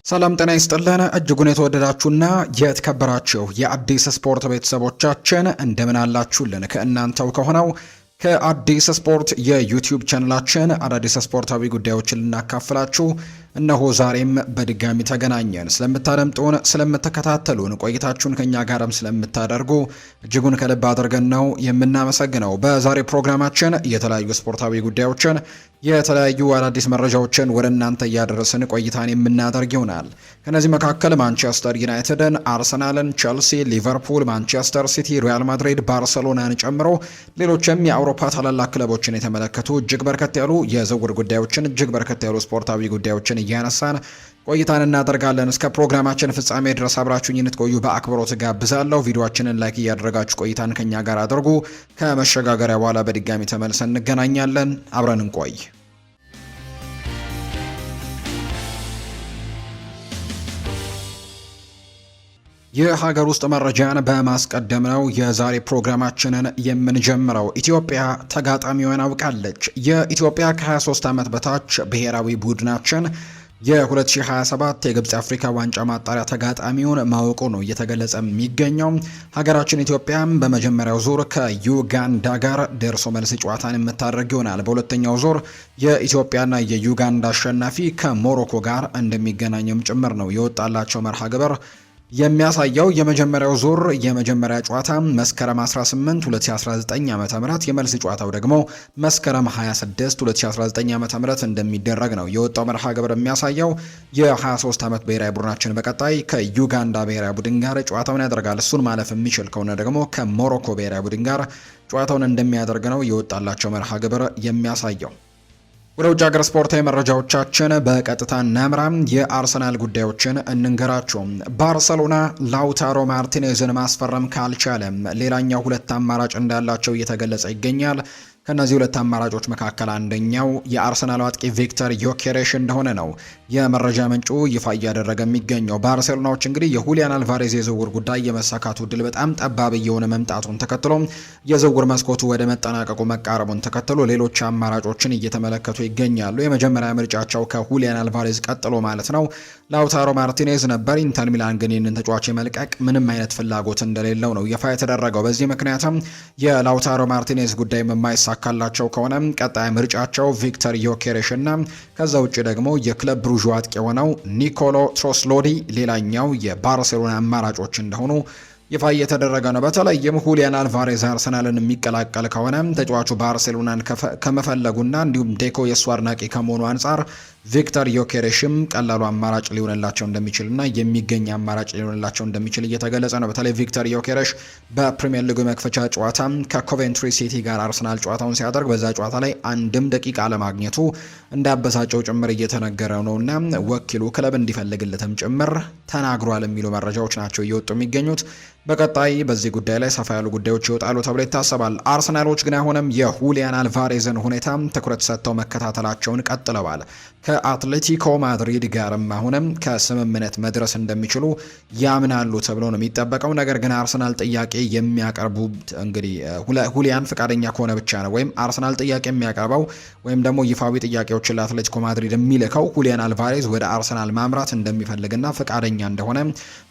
ሰላም ጤና ይስጥልን እጅጉን የተወደዳችሁና የተከበራችሁ የአዲስ ስፖርት ቤተሰቦቻችን እንደምን አላችሁልን? ከእናንተው ከሆነው ከአዲስ ስፖርት የዩቲዩብ ቻናላችን አዳዲስ ስፖርታዊ ጉዳዮችን ልናካፍላችሁ እነሆ ዛሬም በድጋሚ ተገናኘን። ስለምታደምጡን፣ ስለምትከታተሉን፣ ቆይታችሁን ከኛ ጋርም ስለምታደርጉ እጅጉን ከልብ አድርገን ነው የምናመሰግነው። በዛሬ ፕሮግራማችን የተለያዩ ስፖርታዊ ጉዳዮችን የተለያዩ አዳዲስ መረጃዎችን ወደ እናንተ እያደረስን ቆይታን የምናደርግ ይሆናል። ከነዚህ መካከል ማንቸስተር ዩናይትድን፣ አርሰናልን፣ ቸልሲ፣ ሊቨርፑል፣ ማንቸስተር ሲቲ፣ ሪያል ማድሪድ፣ ባርሰሎናን ጨምሮ ሌሎችም የአውሮፓ ታላላቅ ክለቦችን የተመለከቱ እጅግ በርከት ያሉ የዝውውር ጉዳዮችን እጅግ በርከት ያሉ ስፖርታዊ ጉዳዮችን እያነሳን ቆይታን እናደርጋለን። እስከ ፕሮግራማችን ፍጻሜ ድረስ አብራችሁኝ እንድትቆዩ በአክብሮት ጋብዛለሁ። ቪዲዮአችንን ላይክ እያደረጋችሁ ቆይታን ከኛ ጋር አድርጉ። ከመሸጋገሪያ በኋላ በድጋሚ ተመልሰን እንገናኛለን። አብረን እንቆይ። የሀገር ውስጥ መረጃን በማስቀደም ነው የዛሬ ፕሮግራማችንን የምንጀምረው። ኢትዮጵያ ተጋጣሚዋን አውቃለች። የኢትዮጵያ ከ23 ዓመት በታች ብሔራዊ ቡድናችን የ2027 የግብጽ አፍሪካ ዋንጫ ማጣሪያ ተጋጣሚውን ማወቁ ነው እየተገለጸ የሚገኘው። ሀገራችን ኢትዮጵያም በመጀመሪያው ዙር ከዩጋንዳ ጋር ደርሶ መልስ ጨዋታን የምታደርግ ይሆናል። በሁለተኛው ዙር የኢትዮጵያና የዩጋንዳ አሸናፊ ከሞሮኮ ጋር እንደሚገናኝም ጭምር ነው የወጣላቸው መርሃ ግብር የሚያሳየው። የመጀመሪያው ዙር የመጀመሪያ ጨዋታ መስከረም 18 2019 ዓ.ም የመልስ ጨዋታው ደግሞ መስከረም 26 2019 ዓ.ም እንደሚደረግ ነው የወጣው መርሃ ግብር የሚያሳየው። የ23 ዓመት ብሔራዊ ቡድናችን በቀጣይ ከዩጋንዳ ብሔራዊ ቡድን ጋር ጨዋታውን ያደርጋል። እሱን ማለፍ የሚችል ከሆነ ደግሞ ከሞሮኮ ብሔራዊ ቡድን ጋር ጨዋታውን እንደሚያደርግ ነው የወጣላቸው መርሃ ግብር የሚያሳየው። ወደ ውጭ ሀገር ስፖርታዊ መረጃዎቻችን በቀጥታ እናምራ። የአርሰናል ጉዳዮችን እንንገራቸው። ባርሰሎና ላውታሮ ማርቲኔዝን ማስፈረም ካልቻለ ሌላኛው ሁለት አማራጭ እንዳላቸው እየተገለጸ ይገኛል። ከነዚህ ሁለት አማራጮች መካከል አንደኛው የአርሰናል አጥቂ ቪክተር ዮኬሬሽ እንደሆነ ነው የመረጃ ምንጩ ይፋ እያደረገ የሚገኘው። ባርሴሎናዎች እንግዲህ የሁሊያን አልቫሬዝ የዝውውር ጉዳይ የመሳካቱ እድል በጣም ጠባብ እየሆነ መምጣቱን ተከትሎ የዝውውር መስኮቱ ወደ መጠናቀቁ መቃረቡን ተከትሎ ሌሎች አማራጮችን እየተመለከቱ ይገኛሉ። የመጀመሪያ ምርጫቸው ከሁሊያን አልቫሬዝ ቀጥሎ ማለት ነው ላውታሮ ማርቲኔዝ ነበር። ኢንተር ሚላን ግን ይህንን ተጫዋች የመልቀቅ ምንም አይነት ፍላጎት እንደሌለው ነው ይፋ የተደረገው። በዚህ ምክንያትም የላውታሮ ማርቲኔዝ ጉዳይ የማይሳካላቸው ከሆነ ቀጣይ ምርጫቸው ቪክተር ዮኬሬሽ እና ከዛ ውጭ ደግሞ የክለብ ብሩዥ አጥቂ የሆነው ኒኮሎ ትሮስሎዲ ሌላኛው የባርሴሎና አማራጮች እንደሆኑ ይፋ እየተደረገ ነው። በተለይም ሁሊያን አልቫሬዝ አርሰናልን የሚቀላቀል ከሆነ ተጫዋቹ ባርሴሎናን ከመፈለጉና እንዲሁም ዴኮ የእሱ አድናቂ ከመሆኑ አንጻር ቪክተር ዮኬሬሽም ቀላሉ አማራጭ ሊሆንላቸው እንደሚችልና የሚገኝ አማራጭ ሊሆንላቸው እንደሚችል እየተገለጸ ነው። በተለይ ቪክተር ዮኬሬሽ በፕሪሚየር ሊጉ መክፈቻ ጨዋታ ከኮቬንትሪ ሲቲ ጋር አርሰናል ጨዋታውን ሲያደርግ በዛ ጨዋታ ላይ አንድም ደቂቃ አለማግኘቱ እንዳበሳጨው ጭምር እየተነገረ ነውና ወኪሉ ክለብ እንዲፈልግለትም ጭምር ተናግሯል የሚሉ መረጃዎች ናቸው እየወጡ የሚገኙት። በቀጣይ በዚህ ጉዳይ ላይ ሰፋ ያሉ ጉዳዮች ይወጣሉ ተብሎ ይታሰባል። አርሰናሎች ግን አሁንም የሁሊያን አልቫሬዝን ሁኔታ ትኩረት ሰጥተው መከታተላቸውን ቀጥለዋል። ከአትሌቲኮ ማድሪድ ጋርም አሁንም ከስምምነት መድረስ እንደሚችሉ ያምናሉ ተብሎ ነው የሚጠበቀው። ነገር ግን አርሰናል ጥያቄ የሚያቀርቡት እንግዲህ ሁሊያን ፈቃደኛ ከሆነ ብቻ ነው። ወይም አርሰናል ጥያቄ የሚያቀርበው ወይም ደግሞ ይፋዊ ጥያቄዎችን ለአትሌቲኮ ማድሪድ የሚልከው ሁሊያን አልቫሬዝ ወደ አርሰናል ማምራት እንደሚፈልግና ፈቃደኛ እንደሆነ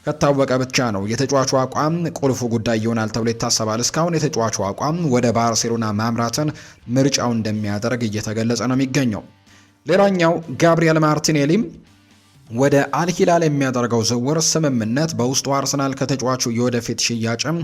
ከታወቀ ብቻ ነው። የተጫዋቹ አቋም ቁልፉ ጉዳይ ይሆናል ተብሎ ይታሰባል። እስካሁን የተጫዋቹ አቋም ወደ ባርሴሎና ማምራትን ምርጫው እንደሚያደርግ እየተገለጸ ነው የሚገኘው። ሌላኛው ጋብሪኤል ማርቲኔሊም ወደ አልሂላል የሚያደርገው ዝውውር ስምምነት በውስጡ አርሰናል ከተጫዋቹ የወደፊት ሽያጭም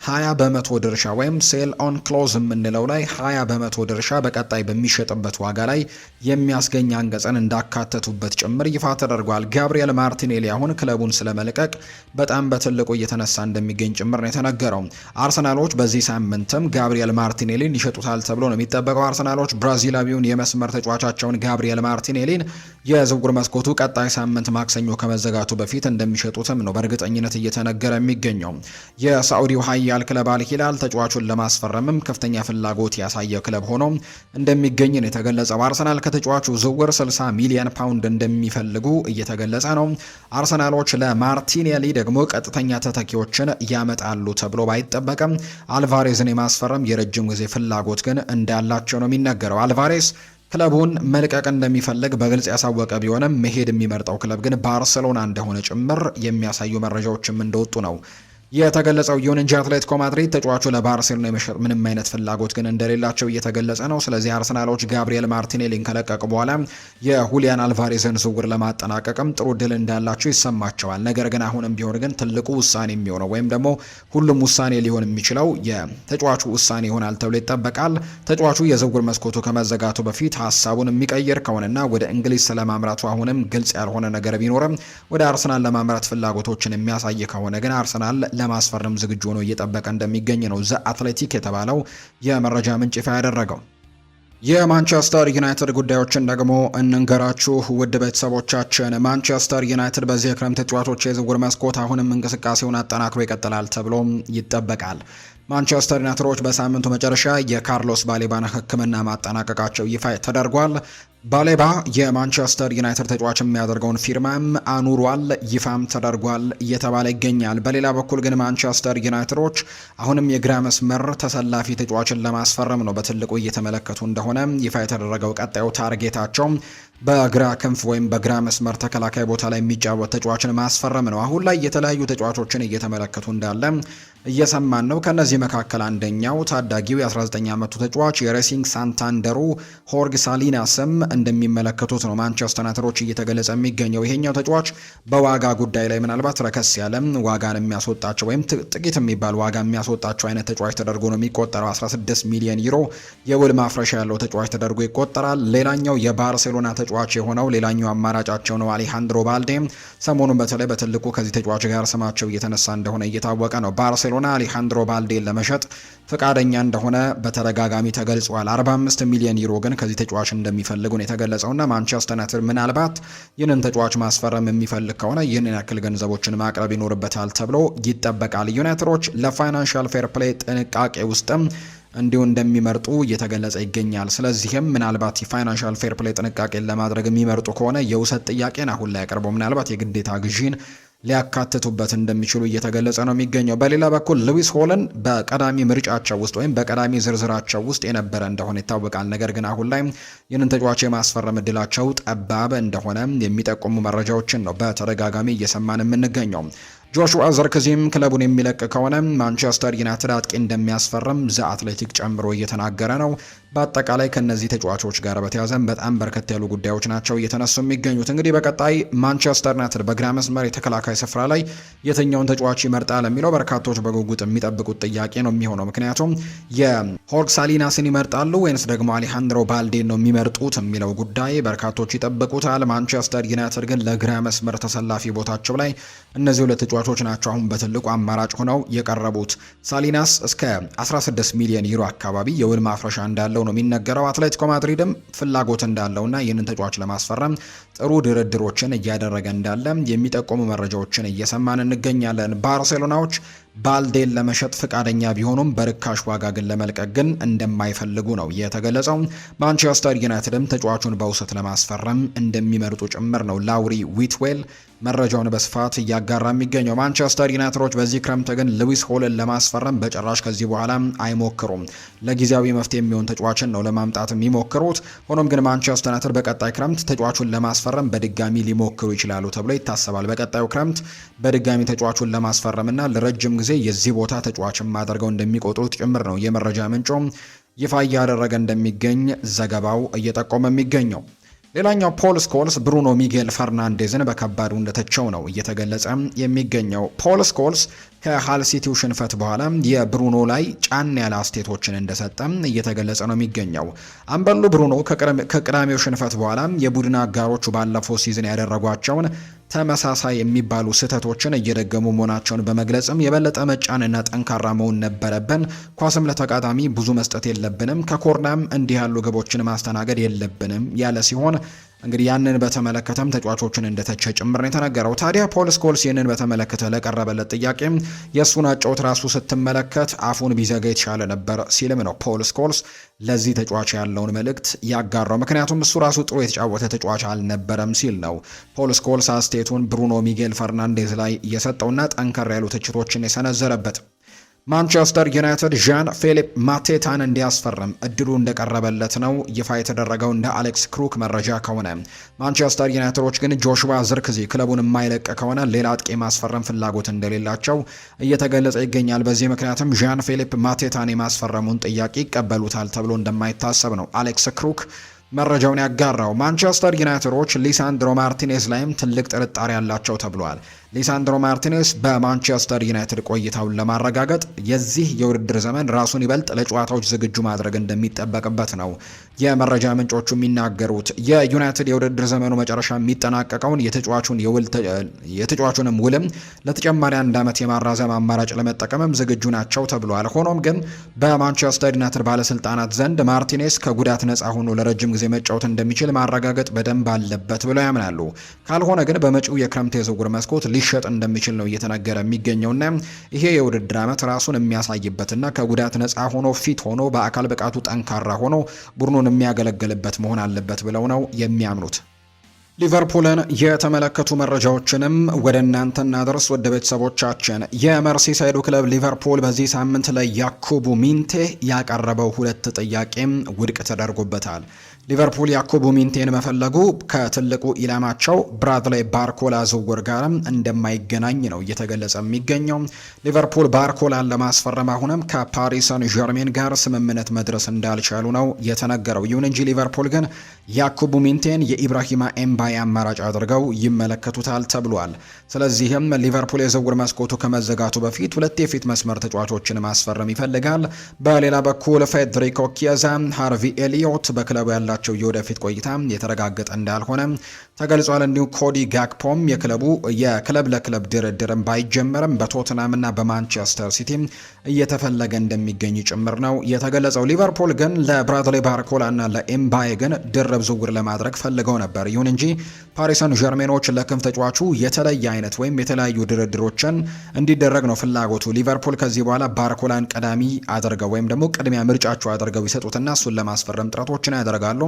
20 በመቶ ድርሻ ወይም ሴል ኦን ክሎዝ የምንለው ላይ 20 በመቶ ድርሻ በቀጣይ በሚሸጥበት ዋጋ ላይ የሚያስገኝ አንቀጽን እንዳካተቱበት ጭምር ይፋ ተደርጓል። ጋብሪኤል ማርቲኔሊ አሁን ክለቡን ስለመልቀቅ በጣም በትልቁ እየተነሳ እንደሚገኝ ጭምር ነው የተነገረው። አርሰናሎች በዚህ ሳምንትም ጋብሪኤል ማርቲኔሊን ይሸጡታል ተብሎ ነው የሚጠበቀው። አርሰናሎች ብራዚላዊውን የመስመር ተጫዋቻቸውን ጋብሪኤል ማርቲኔሊን የዝውውር መስኮቱ ቀጣይ ሳምንት ማክሰኞ ከመዘጋቱ በፊት እንደሚሸጡትም ነው በእርግጠኝነት እየተነገረ የሚገኘው። የሳዑዲው ኃያል ክለብ አልሂላል ተጫዋቹን ለማስፈረምም ከፍተኛ ፍላጎት ያሳየ ክለብ ሆኖ እንደሚገኝ ነው የተገለጸው። አርሰናል ከተጫዋቹ ዝውውር 60 ሚሊዮን ፓውንድ እንደሚፈልጉ እየተገለጸ ነው። አርሰናሎች ለማርቲኔሊ ደግሞ ቀጥተኛ ተተኪዎችን ያመጣሉ ተብሎ ባይጠበቅም አልቫሬዝን የማስፈረም የረጅም ጊዜ ፍላጎት ግን እንዳላቸው ነው የሚነገረው። አልቫሬዝ ክለቡን መልቀቅ እንደሚፈልግ በግልጽ ያሳወቀ ቢሆንም መሄድ የሚመርጠው ክለብ ግን ባርሴሎና እንደሆነ ጭምር የሚያሳዩ መረጃዎችም እንደወጡ ነው የተገለጸው። ይሁን እንጂ አትሌቲኮ ማድሪድ ተጫዋቹ ለባርሴሎና የመሸጥ ምንም አይነት ፍላጎት ግን እንደሌላቸው እየተገለጸ ነው። ስለዚህ አርሰናሎች ጋብሪኤል ማርቲኔሊን ከለቀቁ በኋላ የሁሊያን አልቫሬዝን ዝውውር ለማጠናቀቅም ጥሩ ድል እንዳላቸው ይሰማቸዋል። ነገር ግን አሁንም ቢሆን ግን ትልቁ ውሳኔ የሚሆነው ወይም ደግሞ ሁሉም ውሳኔ ሊሆን የሚችለው የተጫዋቹ ውሳኔ ይሆናል ተብሎ ይጠበቃል። ተጫዋቹ የዝውውር መስኮቱ ከመዘጋቱ በፊት ሀሳቡን የሚቀይር ከሆነና ወደ እንግሊዝ ስለማምራቱ አሁንም ግልጽ ያልሆነ ነገር ቢኖርም ወደ አርሰናል ለማምራት ፍላጎቶችን የሚያሳይ ከሆነ ግን አርሰናል ለማስፈረም ዝግጁ ሆኖ እየጠበቀ እንደሚገኝ ነው ዘ አትሌቲክ የተባለው የመረጃ ምንጭ ይፋ ያደረገው። የማንቸስተር ዩናይትድ ጉዳዮችን ደግሞ እንንገራችሁ ውድ ቤተሰቦቻችን። ማንቸስተር ዩናይትድ በዚህ የክረምት ተጫዋቾች የዝውውር መስኮት አሁንም እንቅስቃሴውን አጠናክሮ ይቀጥላል ተብሎ ይጠበቃል። ማንቸስተር ዩናይትዶች በሳምንቱ መጨረሻ የካርሎስ ባሌባን ሕክምና ማጠናቀቃቸው ይፋ ተደርጓል። ባሌባ የማንቸስተር ዩናይትድ ተጫዋች የሚያደርገውን ፊርማም አኑሯል፣ ይፋም ተደርጓል እየተባለ ይገኛል። በሌላ በኩል ግን ማንቸስተር ዩናይትዶች አሁንም የግራ መስመር ተሰላፊ ተጫዋችን ለማስፈረም ነው በትልቁ እየተመለከቱ እንደሆነ ይፋ የተደረገው። ቀጣዩ ታርጌታቸው በግራ ክንፍ ወይም በግራ መስመር ተከላካይ ቦታ ላይ የሚጫወት ተጫዋችን ማስፈረም ነው። አሁን ላይ የተለያዩ ተጫዋቾችን እየተመለከቱ እንዳለ እየሰማን ነው። ከነዚህ መካከል አንደኛው ታዳጊው የ19 ዓመቱ ተጫዋች የሬሲንግ ሳንታንደሩ ሆርግ ሳሊናስም እንደሚመለከቱት ነው ማንቸስተር ዩናይትዶች እየተገለጸ የሚገኘው። ይሄኛው ተጫዋች በዋጋ ጉዳይ ላይ ምናልባት ረከስ ያለ ዋጋን የሚያስወጣቸው ወይም ጥቂት የሚባል ዋጋ የሚያስወጣቸው አይነት ተጫዋች ተደርጎ ነው የሚቆጠረው። 16 ሚሊዮን ዩሮ የውል ማፍረሻ ያለው ተጫዋች ተደርጎ ይቆጠራል። ሌላኛው የባርሴሎና ተጫዋች የሆነው ሌላኛው አማራጫቸው ነው አሌሃንድሮ ባልዴ። ሰሞኑን በተለይ በትልቁ ከዚህ ተጫዋች ጋር ስማቸው እየተነሳ እንደሆነ እየታወቀ ነው። ባርሴሎና አሌሃንድሮ ባልዴን ለመሸጥ ፈቃደኛ እንደሆነ በተደጋጋሚ ተገልጿል። 45 ሚሊዮን ዩሮ ግን ከዚህ ተጫዋች እንደሚፈልጉ ነው የተገለጸውና ማንቸስተር ዩናይትድ ምናልባት ይህንን ተጫዋች ማስፈረም የሚፈልግ ከሆነ ይህንን ያክል ገንዘቦችን ማቅረብ ይኖርበታል ተብሎ ይጠበቃል። ዩናይትዶች ለፋይናንሻል ፌር ፕሌይ ጥንቃቄ ውስጥም እንዲሁ እንደሚመርጡ እየተገለጸ ይገኛል። ስለዚህም ምናልባት የፋይናንሻል ፌር ፕሌይ ጥንቃቄን ለማድረግ የሚመርጡ ከሆነ የውሰት ጥያቄን አሁን ላይ ያቀርበው ምናልባት የግዴታ ግዢን ሊያካትቱበት እንደሚችሉ እየተገለጸ ነው የሚገኘው። በሌላ በኩል ሉዊስ ሆልን በቀዳሚ ምርጫቸው ውስጥ ወይም በቀዳሚ ዝርዝራቸው ውስጥ የነበረ እንደሆነ ይታወቃል። ነገር ግን አሁን ላይ ይህንን ተጫዋች የማስፈረም እድላቸው ጠባብ እንደሆነ የሚጠቁሙ መረጃዎችን ነው በተደጋጋሚ እየሰማን የምንገኘው። ጆሹዋ ዘርክዚም ክለቡን የሚለቅ ከሆነ ማንቸስተር ዩናይትድ አጥቂ እንደሚያስፈርም ዘ አትሌቲክ ጨምሮ እየተናገረ ነው። በአጠቃላይ ከነዚህ ተጫዋቾች ጋር በተያዘም በጣም በርከት ያሉ ጉዳዮች ናቸው እየተነሱ የሚገኙት። እንግዲህ በቀጣይ ማንቸስተር ዩናይትድ በግራ መስመር የተከላካይ ስፍራ ላይ የትኛውን ተጫዋች ይመርጣል የሚለው በርካቶች በጉጉት የሚጠብቁት ጥያቄ ነው የሚሆነው። ምክንያቱም የሆርግ ሳሊናስን ይመርጣሉ ወይንስ ደግሞ አሌሃንድሮ ባልዴን ነው የሚመርጡት የሚለው ጉዳይ በርካቶች ይጠብቁታል። ማንቸስተር ዩናይትድ ግን ለግራ መስመር ተሰላፊ ቦታቸው ላይ እነዚህ ሁለት ተጫዋቾች ናቸው አሁን በትልቁ አማራጭ ሆነው የቀረቡት። ሳሊናስ እስከ 16 ሚሊዮን ዩሮ አካባቢ የውል ማፍረሻ እንዳለው ነው የሚነገረው። አትሌቲኮ ማድሪድም ፍላጎት እንዳለውና ይህንን ተጫዋች ለማስፈረም ጥሩ ድርድሮችን እያደረገ እንዳለ የሚጠቁሙ መረጃዎችን እየሰማን እንገኛለን። ባርሴሎናዎች ባልዴን ለመሸጥ ፍቃደኛ ቢሆኑም በርካሽ ዋጋ ግን ለመልቀቅ ግን እንደማይፈልጉ ነው የተገለጸው። ማንቸስተር ዩናይትድም ተጫዋቹን በውሰት ለማስፈረም እንደሚመርጡ ጭምር ነው ላውሪ ዊትዌል መረጃውን በስፋት እያጋራ የሚገኘው። ማንቸስተር ዩናይትዶች በዚህ ክረምት ግን ሉዊስ ሆልን ለማስፈረም በጭራሽ ከዚህ በኋላ አይሞክሩም። ለጊዜያዊ መፍትሄ የሚሆን ተጫዋችን ነው ለማምጣት የሚሞክሩት። ሆኖም ግን ማንቸስተር ዩናይትድ በቀጣይ ክረምት ተጫዋቹን ለማስፈረም በድጋሚ ሊሞክሩ ይችላሉ ተብሎ ይታሰባል። በቀጣዩ ክረምት በድጋሚ ተጫዋቹን ለማስፈረምና ለረጅም ጊዜ የዚህ ቦታ ተጫዋችን አድርገው እንደሚቆጥሩት ጭምር ነው የመረጃ ምንጮ ይፋ እያደረገ እንደሚገኝ ዘገባው እየጠቆመ የሚገኘው። ሌላኛው ፖል ስኮልስ ብሩኖ ሚጌል ፈርናንዴዝን በከባዱ እንደተቸው ነው እየተገለጸ የሚገኘው። ፖል ስኮልስ ከሃል ሲቲው ሽንፈት በኋላ የብሩኖ ላይ ጫን ያለ አስቴቶችን እንደሰጠ እየተገለጸ ነው የሚገኘው። አምበሉ ብሩኖ ከቅዳሜው ሽንፈት በኋላ የቡድን አጋሮቹ ባለፈው ሲዝን ያደረጓቸውን ተመሳሳይ የሚባሉ ስህተቶችን እየደገሙ መሆናቸውን በመግለጽም የበለጠ መጫንና ጠንካራ መሆን ነበረብን፣ ኳስም ለተጋጣሚ ብዙ መስጠት የለብንም፣ ከኮርናም እንዲህ ያሉ ግቦችን ማስተናገድ የለብንም ያለ ሲሆን እንግዲህ ያንን በተመለከተም ተጫዋቾችን እንደተቸ ጭምር ነው የተነገረው። ታዲያ ፖል ስኮልስ ይህንን በተመለከተ ለቀረበለት ጥያቄ የእሱን አጨዋወት ራሱ ስትመለከት አፉን ቢዘጋ የተሻለ ነበር ሲልም ነው ፖል ስኮልስ ለዚህ ተጫዋች ያለውን መልእክት ያጋራው። ምክንያቱም እሱ ራሱ ጥሩ የተጫወተ ተጫዋች አልነበረም ሲል ነው ፖል ስኮልስ አስቴቱን ብሩኖ ሚጌል ፈርናንዴዝ ላይ እየሰጠውና ጠንከር ያሉ ትችቶችን የሰነዘረበት። ማንቸስተር ዩናይትድ ዣን ፊሊፕ ማቴታን እንዲያስፈርም እድሉ እንደቀረበለት ነው ይፋ የተደረገው። እንደ አሌክስ ክሩክ መረጃ ከሆነ ማንቸስተር ዩናይትዶች ግን ጆሹዋ ዝርክዚ ክለቡን የማይለቅ ከሆነ ሌላ አጥቂ ማስፈረም ፍላጎት እንደሌላቸው እየተገለጸ ይገኛል። በዚህ ምክንያትም ዣን ፊሊፕ ማቴታን የማስፈረሙን ጥያቄ ይቀበሉታል ተብሎ እንደማይታሰብ ነው አሌክስ ክሩክ መረጃውን ያጋራው። ማንቸስተር ዩናይትዶች ሊሳንድሮ ማርቲኔዝ ላይም ትልቅ ጥርጣሬ ያላቸው ተብሏል። ሊሳንድሮ ማርቲኔዝ በማንቸስተር ዩናይትድ ቆይታውን ለማረጋገጥ የዚህ የውድድር ዘመን ራሱን ይበልጥ ለጨዋታዎች ዝግጁ ማድረግ እንደሚጠበቅበት ነው የመረጃ ምንጮቹ የሚናገሩት። የዩናይትድ የውድድር ዘመኑ መጨረሻ የሚጠናቀቀውን የተጫዋቹንም ውልም ለተጨማሪ 1 ዓመት የማራዘም አማራጭ ለመጠቀምም ዝግጁ ናቸው ተብሏል። ሆኖም ግን በማንቸስተር ዩናይትድ ባለስልጣናት ዘንድ ማርቲኔዝ ከጉዳት ነፃ ሆኖ ለረጅም ጊዜ መጫወት እንደሚችል ማረጋገጥ በደንብ አለበት ብለው ያምናሉ። ካልሆነ ግን በመጪው የክረምት የዝውውር መስኮት ሊሸጥ እንደሚችል ነው እየተነገረ የሚገኘውና ይሄ የውድድር ዓመት ራሱን የሚያሳይበትና ከጉዳት ነፃ ሆኖ ፊት ሆኖ በአካል ብቃቱ ጠንካራ ሆኖ ቡድኑን የሚያገለግልበት መሆን አለበት ብለው ነው የሚያምኑት። ሊቨርፑልን የተመለከቱ መረጃዎችንም ወደ እናንተ እናደርስ ወደ ቤተሰቦቻችን። የመርሲሳይዱ ክለብ ሊቨርፑል በዚህ ሳምንት ላይ ያኩቡ ሚንቴ ያቀረበው 2 ጥያቄም ውድቅ ተደርጎበታል። ሊቨርፑል ያኩቡ ሚንቴን መፈለጉ ከትልቁ ኢላማቸው ብራድሌይ ባርኮላ ዝውውር ጋርም እንደማይገናኝ ነው እየተገለጸ የሚገኘው። ሊቨርፑል ባርኮላን ለማስፈረም አሁንም ከፓሪስ ሰን ዠርሜን ጋር ስምምነት መድረስ እንዳልቻሉ ነው የተነገረው። ይሁን እንጂ ሊቨርፑል ግን ያኩቡ ሚንቴን የኢብራሂማ ኤምባይ አማራጭ አድርገው ይመለከቱታል ተብሏል። ስለዚህም ሊቨርፑል የዝውውር መስኮቱ ከመዘጋቱ በፊት 2 የፊት መስመር ተጫዋቾችን ማስፈረም ይፈልጋል። በሌላ በኩል ፌዴሪኮ ኪያዛ፣ ሃርቪ ኤሊዮት በክለቡ ያላቸው የወደፊት ቆይታ የተረጋገጠ እንዳልሆነ ተገልጿል። እንዲሁ ኮዲ ጋክፖም የክለብ ለክለብ ድርድርም ባይጀመርም በቶትናምና በማንቸስተር ሲቲ እየተፈለገ እንደሚገኝ ጭምር ነው የተገለጸው። ሊቨርፑል ግን ለብራድሌይ ባርኮላና ለኤምባይ ግን ድርብ ዝውውር ለማድረግ ፈልገው ነበር። ይሁን እንጂ ፓሪስ ሰን ዠርሜኖች ለክንፍ ተጫዋቹ የተለየ አይነት ወይም የተለያዩ ድርድሮችን እንዲደረግ ነው ፍላጎቱ። ሊቨርፑል ከዚህ በኋላ ባርኮላን ቀዳሚ አድርገው ወይም ደግሞ ቅድሚያ ምርጫቸው አድርገው ይሰጡትና እሱን ለማስፈረም ጥረቶችን ያደርጋሉ።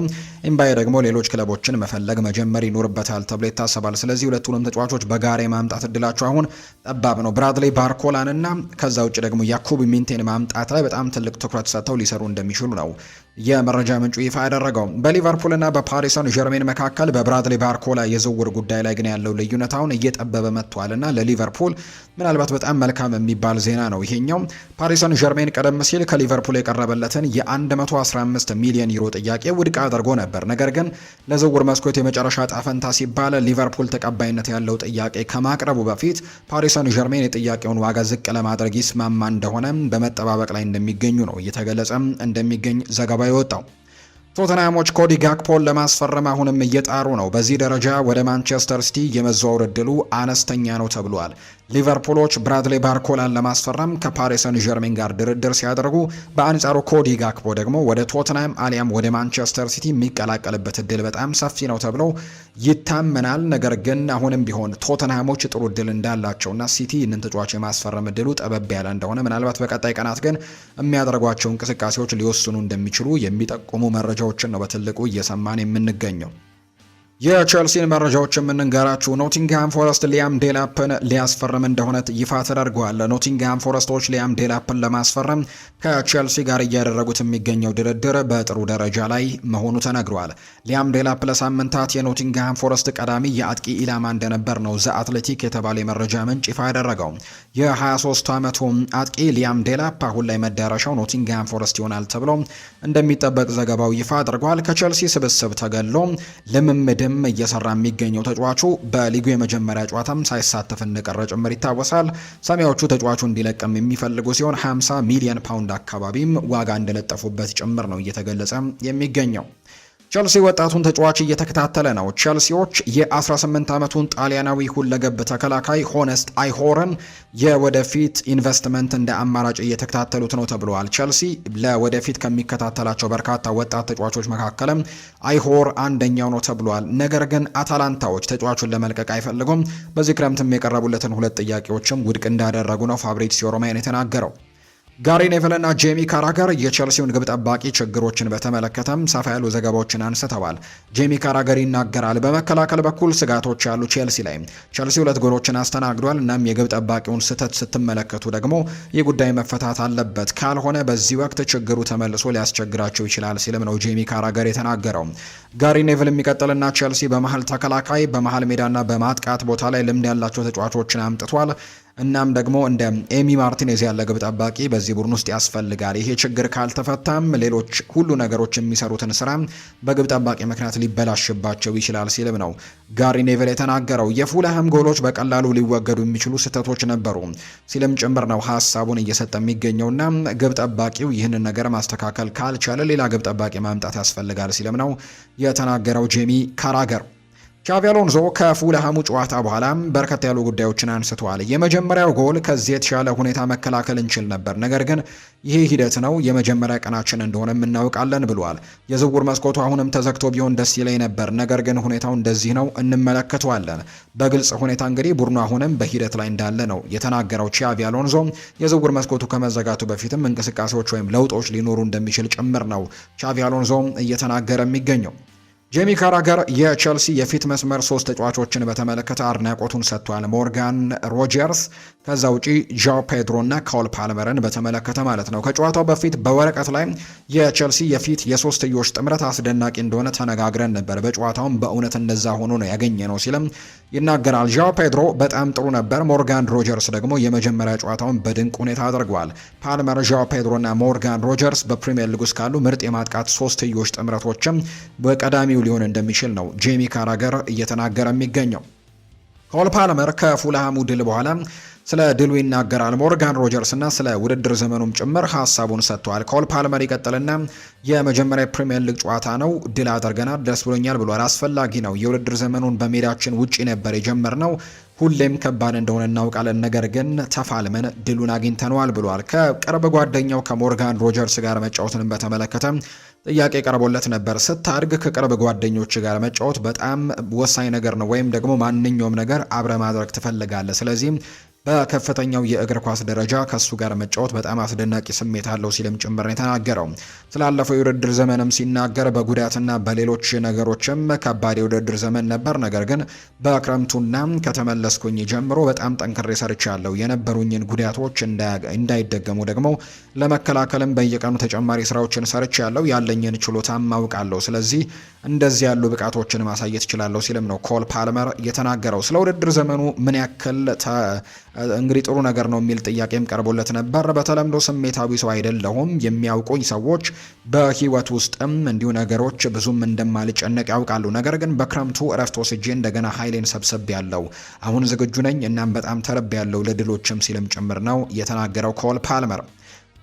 ኤምባይ ደግሞ ሌሎች ክለቦችን መፈለግ መጀመር ይኖርበታል ተብሎ ይታሰባል። ስለዚህ ሁለቱንም ተጫዋቾች በጋራ የማምጣት እድላቸው አሁን ጠባብ ነው። ብራድሌይ ባርኮላን እና ከዛ ውጭ ደግሞ ያኩቡ ሚንቴን ማምጣት ላይ በጣም ትልቅ ትኩረት ሰጥተው ሊሰሩ እንደሚችሉ ነው የመረጃ ምንጩ ይፋ ያደረገው። በሊቨርፑልና በፓሪስ ሰን ዠርሜን መካከል በብራድሌይ ባርኮላ የዝውውር ጉዳይ ላይ ግን ያለው ልዩነት አሁን እየጠበበ መጥቷልና ለሊቨርፑል ምናልባት በጣም መልካም የሚባል ዜና ነው ይሄኛው። ፓሪስ ሰን ዠርሜን ቀደም ሲል ከሊቨርፑል የቀረበለትን የ115 ሚሊዮን ዩሮ ጥያቄ ውድቅ አድርጎ ነበር። ነገር ግን ለዝውውር መስኮት የመጨረሻ ጣፈንታ ሲባል ሊቨርፑል ተቀባይነት ያለው ጥያቄ ከማቅረቡ በፊት ፓሪስ ሰን ዠርሜን የጥያቄውን ዋጋ ዝቅ ለማድረግ ይስማማ እንደሆነ በመጠባበቅ ላይ እንደሚገኙ ነው እየተገለጸ እንደሚገኝ ዘገባ የወጣው። ቶተንሃሞች ኮዲ ጋክፖን ለማስፈረም አሁንም እየጣሩ ነው። በዚህ ደረጃ ወደ ማንቸስተር ሲቲ የመዘዋወር ዕድሉ አነስተኛ ነው ተብሏል። ሊቨርፑሎች ብራድሌይ ባርኮላን ለማስፈረም ከፓሪስ ሰን ዠርሜን ጋር ድርድር ሲያደርጉ፣ በአንጻሩ ኮዲ ጋክፖ ደግሞ ወደ ቶተንሃም አሊያም ወደ ማንቸስተር ሲቲ የሚቀላቀልበት እድል በጣም ሰፊ ነው ተብሎ ይታመናል። ነገር ግን አሁንም ቢሆን ቶተንሃሞች ጥሩ እድል እንዳላቸውና ሲቲ ይህንን ተጫዋች የማስፈረም እድሉ ጠበብ ያለ እንደሆነ ምናልባት በቀጣይ ቀናት ግን የሚያደርጓቸው እንቅስቃሴዎች ሊወስኑ እንደሚችሉ የሚጠቁሙ መረጃዎችን ነው በትልቁ እየሰማን የምንገኘው። የቼልሲን መረጃዎች የምንንገራችሁ። ኖቲንግሃም ፎረስት ሊያም ዴላፕን ሊያስፈርም እንደሆነ ይፋ ተደርጓል። ኖቲንግሃም ፎረስቶች ሊያም ዴላፕን ለማስፈረም ከቼልሲ ጋር እያደረጉት የሚገኘው ድርድር በጥሩ ደረጃ ላይ መሆኑ ተነግሯል። ሊያም ዴላፕ ለሳምንታት የኖቲንግሃም ፎረስት ቀዳሚ የአጥቂ ኢላማ እንደነበር ነው ዘ አትሌቲክ የተባለ የመረጃ ምንጭ ይፋ ያደረገው። የ23 ዓመቱ አጥቂ ሊያም ዴላፕ አሁን ላይ መዳረሻው ኖቲንግሃም ፎረስት ይሆናል ተብሎ እንደሚጠበቅ ዘገባው ይፋ አድርጓል። ከቼልሲ ስብስብ ተገሎ ልምምድ እየሰራ የሚገኘው ተጫዋቹ በሊጉ የመጀመሪያ ጨዋታም ሳይሳተፍ እንደቀረ ጭምር ይታወሳል። ሰማያዎቹ ተጫዋቹ እንዲለቅም የሚፈልጉ ሲሆን 50 ሚሊዮን ፓውንድ አካባቢም ዋጋ እንደለጠፉበት ጭምር ነው እየተገለጸ የሚገኘው። ቸልሲ ወጣቱን ተጫዋች እየተከታተለ ነው። ቸልሲዎች የ18 ዓመቱን ጣሊያናዊ ሁለገብ ተከላካይ ሆነስት አይሆርን የወደፊት ኢንቨስትመንት እንደ አማራጭ እየተከታተሉት ነው ተብለዋል። ቸልሲ ለወደፊት ከሚከታተላቸው በርካታ ወጣት ተጫዋቾች መካከልም አይሆር አንደኛው ነው ተብሏል። ነገር ግን አታላንታዎች ተጫዋቹን ለመልቀቅ አይፈልጉም። በዚህ ክረምትም የቀረቡለትን 2 ጥያቄዎችም ውድቅ እንዳደረጉ ነው ፋብሪዚዮ ሮማኖ የተናገረው። ጋሪ ኔቭልና ጄሚ ካራገር የቼልሲውን ግብ ጠባቂ ችግሮችን በተመለከተም ሰፋ ያሉ ዘገባዎችን አንስተዋል። ጄሚ ካራገር ይናገራል። በመከላከል በኩል ስጋቶች ያሉ ቼልሲ ላይ ቼልሲ 2 ጎሎችን አስተናግዷል። እናም የግብ ጠባቂውን ስህተት ስትመለከቱ ደግሞ ይህ ጉዳይ መፈታት አለበት፣ ካልሆነ በዚህ ወቅት ችግሩ ተመልሶ ሊያስቸግራቸው ይችላል ሲልም ነው ጄሚ ካራገር የተናገረው። ጋሪ ኔቭል የሚቀጥልና ቼልሲ በመሀል ተከላካይ፣ በመሀል ሜዳና በማጥቃት ቦታ ላይ ልምድ ያላቸው ተጫዋቾችን አምጥቷል። እናም ደግሞ እንደ ኤሚ ማርቲኔዝ ያለ ግብ ጠባቂ በዚህ ቡድን ውስጥ ያስፈልጋል። ይሄ ችግር ካልተፈታም ሌሎች ሁሉ ነገሮች የሚሰሩትን ስራ በግብ ጠባቂ ምክንያት ሊበላሽባቸው ይችላል ሲልም ነው ጋሪ ኔቭል የተናገረው። የፉልሃም ጎሎች በቀላሉ ሊወገዱ የሚችሉ ስህተቶች ነበሩ ሲልም ጭምር ነው ሀሳቡን እየሰጠ የሚገኘውና ግብ ጠባቂው ይህንን ነገር ማስተካከል ካልቻለ ሌላ ግብ ጠባቂ ማምጣት ያስፈልጋል ሲልም ነው የተናገረው ጄሚ ካራገር። ቻቪ አሎንዞ ከፉልሃሙ ጨዋታ በኋላ በርከት ያሉ ጉዳዮችን አንስተዋል። የመጀመሪያው ጎል ከዚህ የተሻለ ሁኔታ መከላከል እንችል ነበር፣ ነገር ግን ይሄ ሂደት ነው፣ የመጀመሪያ ቀናችን እንደሆነ እናውቃለን ብሏል። የዝውውር መስኮቱ አሁንም ተዘግቶ ቢሆን ደስ ይለኝ ነበር፣ ነገር ግን ሁኔታው እንደዚህ ነው፣ እንመለከተዋለን። በግልጽ ሁኔታ እንግዲህ ቡድኑ አሁንም በሂደት ላይ እንዳለ ነው የተናገረው ቻቪ አሎንዞ። የዝውውር መስኮቱ ከመዘጋቱ በፊትም እንቅስቃሴዎች ወይም ለውጦች ሊኖሩ እንደሚችል ጭምር ነው ቻቪ አሎንዞ እየተናገረ የሚገኘው። ጄሚ ካራገር የቼልሲ የፊት መስመር 3 ተጫዋቾችን በተመለከተ አድናቆቱን ሰጥቷል። ሞርጋን ሮጀርስ፣ ከዛ ውጪ ዣኦ ፔድሮ እና ኮል ፓልመርን በተመለከተ ማለት ነው። ከጨዋታው በፊት በወረቀት ላይ የቼልሲ የፊት የሶስትዮሽ ጥምረት አስደናቂ እንደሆነ ተነጋግረን ነበር። በጨዋታውም በእውነት እንደዛ ሆኖ ነው ያገኘ ነው ሲልም ይናገራል። ዣኦ ፔድሮ በጣም ጥሩ ነበር። ሞርጋን ሮጀርስ ደግሞ የመጀመሪያ ጨዋታውን በድንቅ ሁኔታ አድርጓል። ፓልመር፣ ዣኦ ፔድሮ እና ሞርጋን ሮጀርስ በፕሪሚየር ሊግ ውስጥ ካሉ ምርጥ የማጥቃት ሶስትዮሽ ጥምረቶችም በቀዳሚው ሊሆን እንደሚችል ነው ጄሚ ካራገር እየተናገረ የሚገኘው። ኮል ፓልመር ከፉልሃሙ ድል በኋላ ስለ ድሉ ይናገራል። ሞርጋን ሮጀርስ እና ስለ ውድድር ዘመኑም ጭምር ሀሳቡን ሰጥቷል። ኮል ፓልመር ይቀጥልና የመጀመሪያ ፕሪሚየር ሊግ ጨዋታ ነው፣ ድል አድርገናል፣ ደስ ብሎኛል ብሏል። አስፈላጊ ነው። የውድድር ዘመኑን በሜዳችን ውጪ ነበር የጀመርነው፣ ሁሌም ከባድ እንደሆነ እናውቃለን፣ ነገር ግን ተፋልመን ድሉን አግኝተነዋል ብሏል። ከቅርብ ጓደኛው ከሞርጋን ሮጀርስ ጋር መጫወትን በተመለከተ ጥያቄ ቀርቦለት ነበር። ስታድግ ከቅርብ ጓደኞች ጋር መጫወት በጣም ወሳኝ ነገር ነው፣ ወይም ደግሞ ማንኛውም ነገር አብረ ማድረግ ትፈልጋለህ። ስለዚህ በከፍተኛው የእግር ኳስ ደረጃ ከሱ ጋር መጫወት በጣም አስደናቂ ስሜት አለው ሲልም ጭምር ነው የተናገረው። ስላለፈው የውድድር ዘመንም ሲናገር በጉዳትና በሌሎች ነገሮችም ከባድ የውድድር ዘመን ነበር፣ ነገር ግን በክረምቱና ከተመለስኩኝ ጀምሮ በጣም ጠንክሬ ሰርቻለሁ። የነበሩኝን ጉዳቶች እንዳይደገሙ ደግሞ ለመከላከልም በየቀኑ ተጨማሪ ስራዎችን ሰርቻለሁ። ያለኝን ችሎታም አውቃለሁ። ስለዚህ እንደዚህ ያሉ ብቃቶችን ማሳየት እችላለሁ ሲልም ነው ኮል ፓልመር የተናገረው። ስለ ውድድር ዘመኑ ምን ያክል እንግዲህ ጥሩ ነገር ነው የሚል ጥያቄም ቀርቦለት ነበር። በተለምዶ ስሜታዊ ሰው አይደለሁም። የሚያውቁኝ ሰዎች በህይወት ውስጥም እንዲሁ ነገሮች ብዙም እንደማልጨነቅ ያውቃሉ። ነገር ግን በክረምቱ እረፍት ወስጄ እንደገና ኃይሌን ሰብሰብ ያለው አሁን ዝግጁ ነኝ፣ እናም በጣም ተረብ ያለው ለድሎችም ሲልም ጭምር ነው የተናገረው ኮል ፓልመር።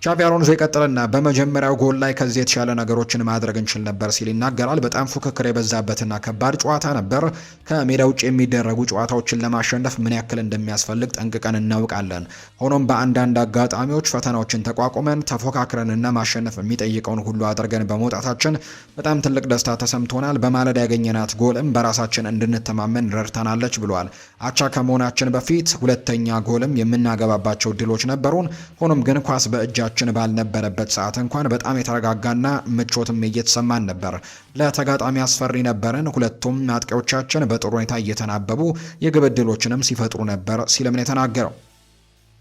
ቻቪ አሎንዞ ይቀጥልና በመጀመሪያው ጎል ላይ ከዚህ የተሻለ ነገሮችን ማድረግ እንችል ነበር ሲል ይናገራል። በጣም ፉክክር የበዛበትና ከባድ ጨዋታ ነበር። ከሜዳ ውጭ የሚደረጉ ጨዋታዎችን ለማሸነፍ ምን ያክል እንደሚያስፈልግ ጠንቅቀን እናውቃለን። ሆኖም በአንዳንድ አጋጣሚዎች ፈተናዎችን ተቋቁመን ተፎካክረንና ማሸነፍ የሚጠይቀውን ሁሉ አድርገን በመውጣታችን በጣም ትልቅ ደስታ ተሰምቶናል። በማለዳ ያገኘናት ጎልም በራሳችን እንድንተማመን ረድታናለች ብሏል። አቻ ከመሆናችን በፊት ሁለተኛ ጎልም የምናገባባቸው ድሎች ነበሩን። ሆኖም ግን ኳስ በእጃችን ባልነበረበት ሰዓት እንኳን በጣም የተረጋጋና ምቾትም እየተሰማን ነበር። ለተጋጣሚ አስፈሪ ነበርን። ሁለቱም አጥቂዎቻችን በጥሩ ሁኔታ እየተናበቡ የግብ ዕድሎችንም ሲፈጥሩ ነበር ሲልም ነው የተናገረው።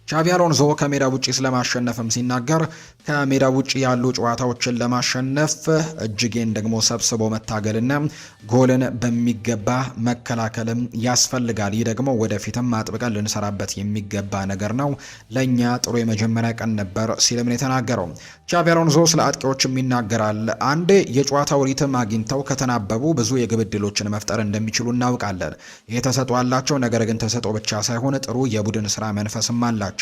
ቻቪ አሎንዞ ከሜዳ ውጪ ስለማሸነፍም ሲናገር ከሜዳ ውጪ ያሉ ጨዋታዎችን ለማሸነፍ እጅጌን ደግሞ ሰብስቦ መታገልና ጎልን በሚገባ መከላከልም ያስፈልጋል። ይህ ደግሞ ወደፊትም አጥብቀን ልንሰራበት የሚገባ ነገር ነው። ለእኛ ጥሩ የመጀመሪያ ቀን ነበር ሲልም ነው የተናገረው። ቻቪ አሎንዞ ስለ አጥቂዎችም ይናገራል። አንዴ የጨዋታው ሪትም አግኝተው ከተናበቡ ብዙ የግብ ዕድሎችን መፍጠር እንደሚችሉ እናውቃለን። ይህ ተሰጥኦ አላቸው፣ ነገር ግን ተሰጥኦ ብቻ ሳይሆን ጥሩ የቡድን ስራ መንፈስም አላቸው።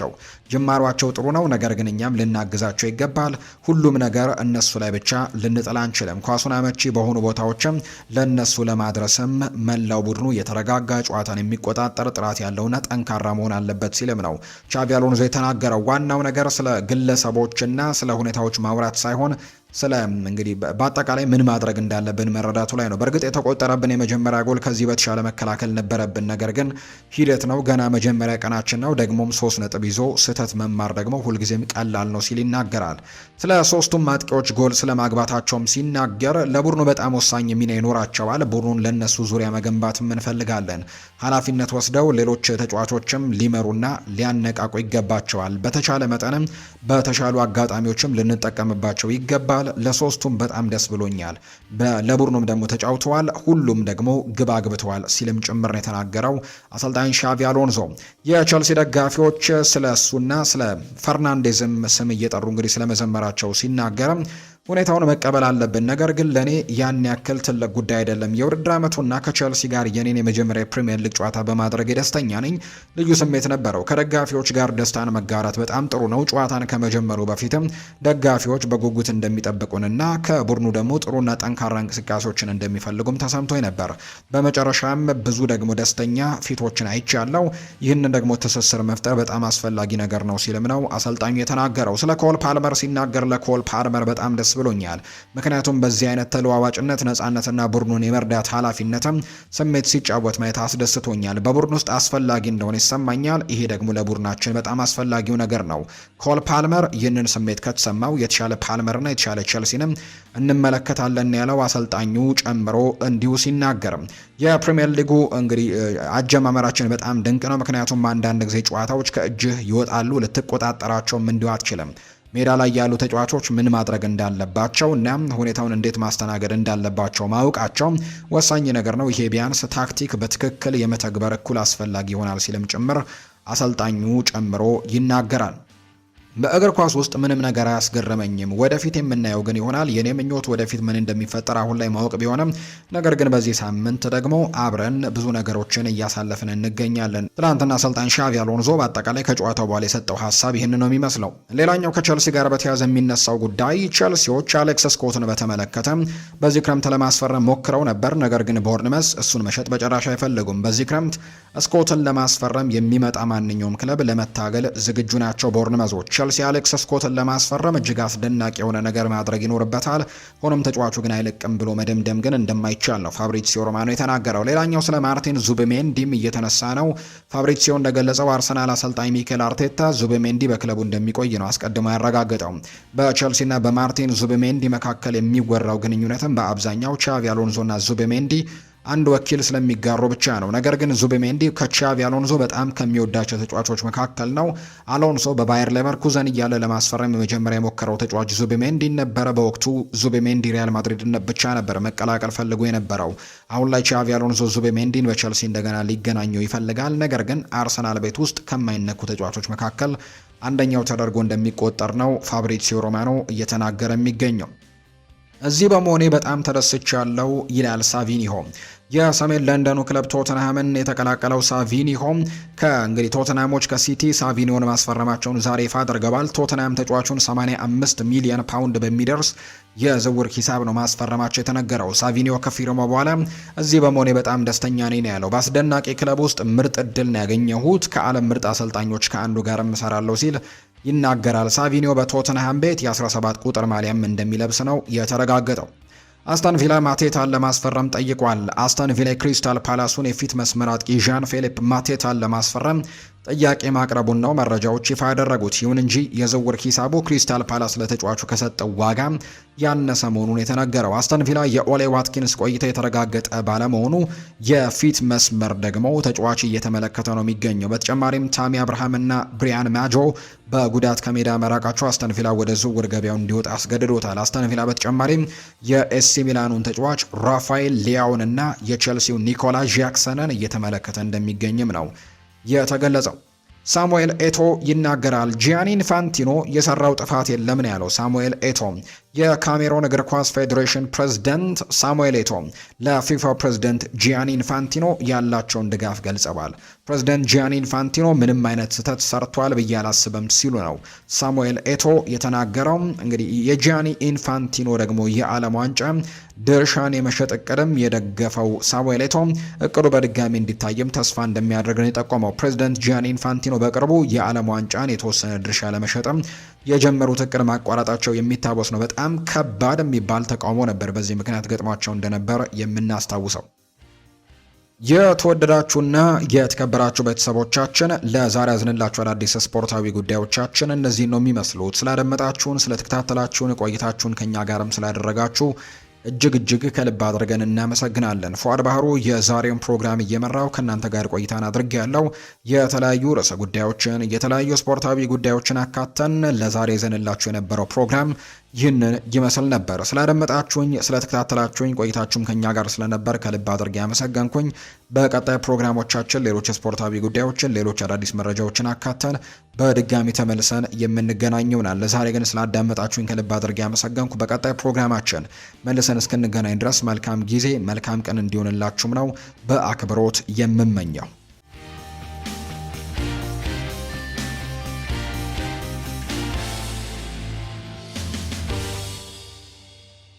ጅማሯቸው ጥሩ ነው፣ ነገር ግን እኛም ልናግዛቸው ይገባል። ሁሉም ነገር እነሱ ላይ ብቻ ልንጥል አንችልም። ኳሱን አመቺ በሆኑ ቦታዎችም ለነሱ ለማድረስም መላው ቡድኑ የተረጋጋ ጨዋታን የሚቆጣጠር ጥራት ያለውና ጠንካራ መሆን አለበት ሲልም ነው ቻቪ አሎንዞ የተናገረው። ዋናው ነገር ስለ ግለሰቦችና ስለ ሁኔታዎች ማውራት ሳይሆን ስለ እንግዲህ በአጠቃላይ ምን ማድረግ እንዳለብን መረዳቱ ላይ ነው። በእርግጥ የተቆጠረብን የመጀመሪያ ጎል ከዚህ በተሻለ መከላከል ነበረብን። ነገር ግን ሂደት ነው፣ ገና መጀመሪያ ቀናችን ነው። ደግሞም 3 ነጥብ ይዞ ስህተት መማር ደግሞ ሁልጊዜም ቀላል ነው ሲል ይናገራል። ስለ ሶስቱም አጥቂዎች ጎል ስለ ማግባታቸውም ሲናገር ለቡድኑ በጣም ወሳኝ ሚና ይኖራቸዋል። ቡድኑን ለነሱ ዙሪያ መገንባትም እንፈልጋለን። ኃላፊነት ወስደው ሌሎች ተጫዋቾችም ሊመሩና ሊያነቃቁ ይገባቸዋል። በተቻለ መጠንም በተሻሉ አጋጣሚዎችም ልንጠቀምባቸው ይገባል። ለሶስቱም በጣም ደስ ብሎኛል። ለቡድኑም ደግሞ ተጫውተዋል፣ ሁሉም ደግሞ ግብ አግብተዋል ሲልም ጭምር ነው የተናገረው አሰልጣኝ ሻቪ አሎንዞ። የቸልሲ ደጋፊዎች ስለ እሱና ስለ ፈርናንዴዝም ስም እየጠሩ እንግዲህ ስለመዘመራቸው ሲናገርም ሁኔታውን መቀበል አለብን፣ ነገር ግን ለኔ ያን ያክል ትልቅ ጉዳይ አይደለም። የውድድር ዓመቱና ከቸልሲ ጋር የኔን የመጀመሪያ ፕሪሚየር ሊግ ጨዋታ በማድረግ ደስተኛ ነኝ። ልዩ ስሜት ነበረው። ከደጋፊዎች ጋር ደስታን መጋራት በጣም ጥሩ ነው። ጨዋታን ከመጀመሩ በፊትም ደጋፊዎች በጉጉት እንደሚጠብቁንና ከቡድኑ ደግሞ ጥሩና ጠንካራ እንቅስቃሴዎችን እንደሚፈልጉም ተሰምቶኝ ነበር። በመጨረሻም ብዙ ደግሞ ደስተኛ ፊቶችን አይቻለው። ይህንን ደግሞ ትስስር መፍጠር በጣም አስፈላጊ ነገር ነው ሲልም ነው አሰልጣኙ የተናገረው። ስለ ኮል ፓልመር ሲናገር ለኮል ፓልመር በጣም ደስ ብሎኛል፣ ምክንያቱም በዚህ አይነት ተለዋዋጭነት ነፃነትና ቡድኑን የመርዳት ኃላፊነትም ስሜት ሲጫወት ማየት አስደስቶኛል። በቡድን ውስጥ አስፈላጊ እንደሆነ ይሰማኛል። ይሄ ደግሞ ለቡድናችን በጣም አስፈላጊው ነገር ነው። ኮል ፓልመር ይህንን ስሜት ከተሰማው የተሻለ ፓልመርና የተሻለ ቸልሲንም እንመለከታለን ያለው አሰልጣኙ ጨምሮ እንዲሁ ሲናገር የፕሪሚየር ሊጉ እንግዲህ አጀማመራችን በጣም ድንቅ ነው፣ ምክንያቱም አንዳንድ ጊዜ ጨዋታዎች ከእጅህ ይወጣሉ፣ ልትቆጣጠራቸውም እንዲሁ አትችልም። ሜዳ ላይ ያሉ ተጫዋቾች ምን ማድረግ እንዳለባቸው እና ሁኔታውን እንዴት ማስተናገድ እንዳለባቸው ማወቃቸው ወሳኝ ነገር ነው። ይሄ ቢያንስ ታክቲክ በትክክል የመተግበር እኩል አስፈላጊ ይሆናል ሲልም ጭምር አሰልጣኙ ጨምሮ ይናገራል። በእግር ኳስ ውስጥ ምንም ነገር አያስገርመኝም። ወደፊት የምናየው ግን ይሆናል። የኔ ምኞት ወደፊት ምን እንደሚፈጠር አሁን ላይ ማወቅ ቢሆንም ነገር ግን በዚህ ሳምንት ደግሞ አብረን ብዙ ነገሮችን እያሳለፍን እንገኛለን። ትናንትና አሰልጣኝ ሻቪ አሎንዞ በአጠቃላይ ከጨዋታው በኋላ የሰጠው ሀሳብ ይህን ነው የሚመስለው። ሌላኛው ከቸልሲ ጋር በተያያዘ የሚነሳው ጉዳይ ቸልሲዎች አሌክስ ስኮትን በተመለከተ በዚህ ክረምት ለማስፈረም ሞክረው ነበር። ነገር ግን ቦርንመስ እሱን መሸጥ በጭራሽ አይፈልጉም። በዚህ ክረምት ስኮትን ለማስፈረም የሚመጣ ማንኛውም ክለብ ለመታገል ዝግጁ ናቸው ቦርንመዞች። ቸልሲ አሌክስ ስኮትን ለማስፈረም እጅግ አስደናቂ የሆነ ነገር ማድረግ ይኖርበታል። ሆኖም ተጫዋቹ ግን አይለቅም ብሎ መደምደም ግን እንደማይቻል ነው ፋብሪዚዮ ሮማኖ የተናገረው። ሌላኛው ስለ ማርቲን ዙቢሜንዲም እየተነሳ ነው። ፋብሪዚዮ እንደገለጸው አርሰናል አሰልጣኝ ሚኬል አርቴታ ዙቢሜንዲ በክለቡ እንደሚቆይ ነው አስቀድሞ ያረጋገጠው። በቸልሲና በማርቲን ዙቢሜንዲ መካከል የሚወራው ግንኙነትም በአብዛኛው ቻቪ አሎንዞና ዙቢሜንዲ አንድ ወኪል ስለሚጋሩ ብቻ ነው። ነገር ግን ዙቢሜንዲ ከቻቪ አሎንዞ በጣም ከሚወዳቸው ተጫዋቾች መካከል ነው። አሎንሶ በባየር ሌቨርኩዘን እያለ ለማስፈረም የመጀመሪያ የሞከረው ተጫዋች ዙቢሜንዲ ነበረ። በወቅቱ ዙቢሜንዲ ሪያል ማድሪድ ብቻ ነበር መቀላቀል ፈልጎ የነበረው። አሁን ላይ ቻቪ አሎንዞ ዙቢሜንዲን በቸልሲ እንደገና ሊገናኘው ይፈልጋል። ነገር ግን አርሰናል ቤት ውስጥ ከማይነኩ ተጫዋቾች መካከል አንደኛው ተደርጎ እንደሚቆጠር ነው ፋብሪዚዮ ሮማኖ እየተናገረ የሚገኘው። እዚህ በመሆኔ በጣም ተደስቻለሁ ይላል ሳቪኒሆ። የሰሜን ለንደኑ ክለብ ቶተንሃምን የተቀላቀለው ሳቪኒሆ ከእንግዲህ ቶተንሃሞች ከሲቲ ሳቪኒዮን ማስፈረማቸውን ዛሬ ይፋ አድርገዋል። ቶተንሃም ተጫዋቹን 85 ሚሊዮን ፓውንድ በሚደርስ የዝውውር ሂሳብ ነው ማስፈረማቸው የተነገረው። ሳቪኒዮ ከፊርማው በኋላ እዚህ በመሆኔ በጣም ደስተኛ ነኝ ነው ያለው። በአስደናቂ ክለብ ውስጥ ምርጥ እድል ነው ያገኘሁት፣ ከዓለም ምርጥ አሰልጣኞች ከአንዱ ጋር እሰራለሁ ሲል ይናገራል። ሳቪኒዮ በቶተንሃም ቤት የ17 ቁጥር ማሊያም እንደሚለብስ ነው የተረጋገጠው። አስተን ቪላ ማቴታን ለማስፈረም ጠይቋል። አስተን ቪላ ክሪስታል ፓላሱን የፊት መስመር አጥቂ ዣን ፊሊፕ ማቴታን ለማስፈረም ጥያቄ ማቅረቡን ነው መረጃዎች ይፋ ያደረጉት። ይሁን እንጂ የዝውውር ሂሳቡ ክሪስታል ፓላስ ለተጫዋቹ ከሰጠው ዋጋ ያነሰ መሆኑን የተነገረው። አስተን ቪላ የኦሌ ዋትኪንስ ቆይታ የተረጋገጠ ባለመሆኑ የፊት መስመር ደግሞ ተጫዋች እየተመለከተ ነው የሚገኘው። በተጨማሪም ታሚ አብርሃምና ብሪያን ማጆ በጉዳት ከሜዳ መራቃቸው አስተን ቪላ ወደ ዝውውር ገበያው እንዲወጣ አስገድዶታል። አስተን ቪላ በተጨማሪም የኤሲ ሚላኑን ተጫዋች ራፋኤል ሊያውን እና የቼልሲው ኒኮላ ጃክሰንን እየተመለከተ እንደሚገኝም ነው የተገለጸው። ሳሙኤል ኤቶ ይናገራል። ጂያኒ ኢንፋንቲኖ የሰራው ጥፋት የለም ነው ያለው ሳሙኤል ኤቶ። የካሜሮን እግር ኳስ ፌዴሬሽን ፕሬዝዳንት ሳሙኤል ኤቶ ለፊፋ ፕሬዝዳንት ጂያኒ ኢንፋንቲኖ ያላቸውን ድጋፍ ገልጸዋል። ፕሬዚደንት ጂያኒ ኢንፋንቲኖ ምንም አይነት ስህተት ሰርቷል ብዬ አላስብም ሲሉ ነው ሳሙኤል ኤቶ የተናገረው። እንግዲህ የጂያኒ ኢንፋንቲኖ ደግሞ የዓለም ዋንጫ ድርሻን የመሸጥ እቅድም የደገፈው ሳሙኤል ኤቶ እቅዱ በድጋሚ እንዲታይም ተስፋ እንደሚያደርግ ነው የጠቆመው። ፕሬዚደንት ጂያኒ ኢንፋንቲኖ በቅርቡ የዓለም ዋንጫን የተወሰነ ድርሻ ለመሸጥም የጀመሩት እቅድ ማቋረጣቸው የሚታወስ ነው። በጣም ከባድ የሚባል ተቃውሞ ነበር በዚህ ምክንያት ገጥሟቸው እንደነበር የምናስታውሰው። የተወደዳችሁና የተከበራችሁ ቤተሰቦቻችን ለዛሬ ያዝንላችሁ አዳዲስ ስፖርታዊ ጉዳዮቻችን እነዚህን ነው የሚመስሉት። ስላደመጣችሁን፣ ስለተከታተላችሁን፣ ቆይታችሁን ከኛ ጋርም ስላደረጋችሁ እጅግ ከልብ አድርገን እናመሰግናለን። ፉአድ ባህሩ የዛሬውን ፕሮግራም እየመራው ከእናንተ ጋር ቆይታን አድርጌ ያለው የተለያዩ ርዕሰ ጉዳዮችን የተለያዩ ስፖርታዊ ጉዳዮችን አካተን ለዛሬ ይዘንላችሁ የነበረው ፕሮግራም ይህንን ይመስል ነበር። ስላደመጣችሁኝ፣ ስለተከታተላችሁኝ ቆይታችሁም ከኛ ጋር ስለነበር ከልብ አድርጌ ያመሰገንኩኝ። በቀጣይ ፕሮግራሞቻችን ሌሎች ስፖርታዊ ጉዳዮችን ሌሎች አዳዲስ መረጃዎችን አካተን በድጋሚ ተመልሰን የምንገናኝ ይሆናል። ለዛሬ ግን ስላዳመጣችሁኝ ከልብ አድርጌ ያመሰገንኩ። በቀጣይ ፕሮግራማችን መልሰን እስክንገናኝ ድረስ መልካም ጊዜ መልካም ቀን እንዲሆንላችሁም ነው በአክብሮት የምመኘው።